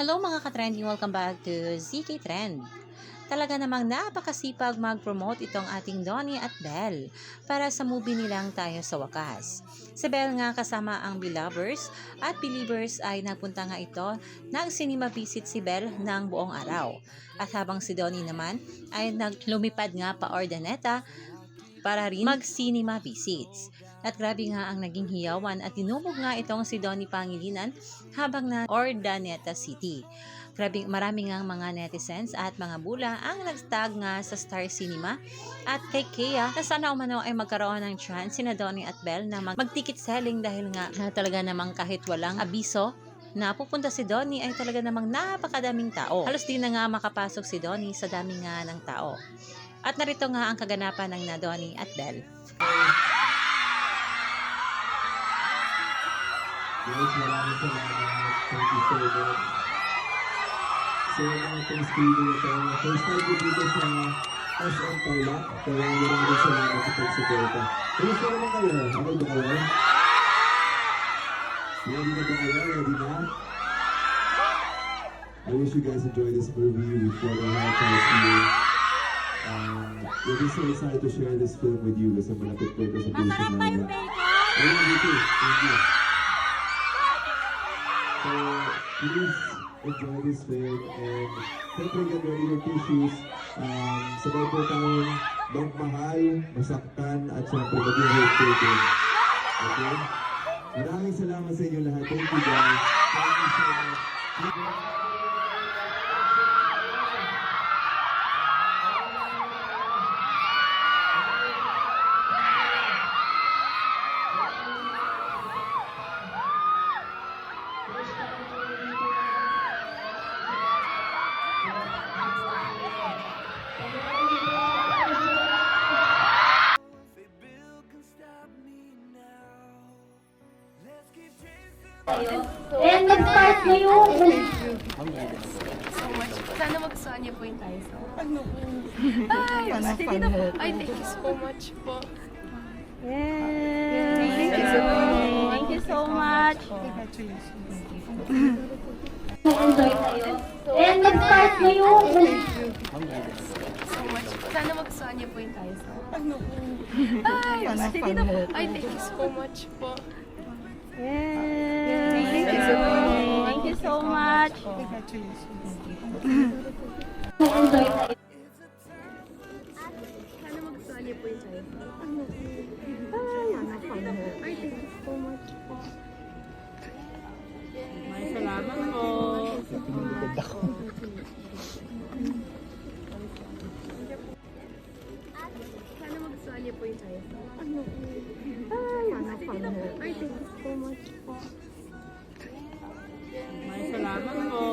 Hello mga ka-trending, welcome back to ZK Trend. Talaga namang napakasipag mag-promote itong ating Donnie at Belle para sa movie nilang Tayo sa Wakas. Si Belle nga kasama ang Belovers at Believers ay nagpunta nga ito, nag-cinema visit si Belle ng buong araw. At habang si Donnie naman ay naglumipad nga pa Ordaneta para rin mag-cinema visits. At grabe nga ang naging hiyawan at tinubog nga itong si Donnie Pangilinan habang na Ordaneta City. Grabe, marami nga mga netizens at mga bula ang nagtag nga sa Star Cinema at kay Kea na sana umano ay magkaroon ng chance sina Donnie at Belle na mag-ticket selling dahil nga talaga namang kahit walang abiso na pupunta si Donnie ay talaga namang napakadaming tao. Halos di na nga makapasok si Donnie sa dami nga ng tao. At narito nga ang kaganapan ng na Donnie at Belle. Guys, maraming salamat. Thank you so much. So, mga Thanksgiving ito. First time ko dito sa SM Tarlac. Kaya maraming salamat sa pagsuporta. Kumusta naman kayo? Okay ba kayo? Ready na ba kayo? Ready na? I wish you guys enjoy this movie. We fought a hard time here. We're just so excited to share this film with you kasi malapit po ito sa puso namin. Ayun, dito. Thank you. So, please enjoy this film and siyempre get ready your tissues. Sabay po tayong magmahal, masaktan, at siyempre maging hopeful din. Okay? Maraming salamat sa inyo lahat. Thank you guys. Thank you so much. And nag-start na yung... So much. Sana magustuhan niyo po yung tayo sa ano po. Ay, sige na po. Ay, thank you so much po. Thank you so much. Thank you so much. Enjoy tayo. And nag-start na yung... So much. Sana magustuhan niyo po yung tayo sa ano po. Ay, sige na po. Ay, thank you so much po. Thank you so much. Thank you so much. Enjoy tayo. Sana magustuhan niyo po yung tayo sa ano po. Ay, sige na po. Ay, thank you so much po. Salamat po. Sana magustuhan niyo po yung tayo sa ano po. Ay, sige na po. Ay, thank you so much po. Salamat po.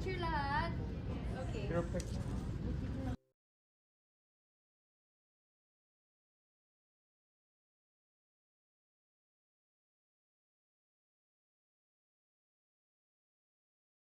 Picture lahat. Okay. Perfect.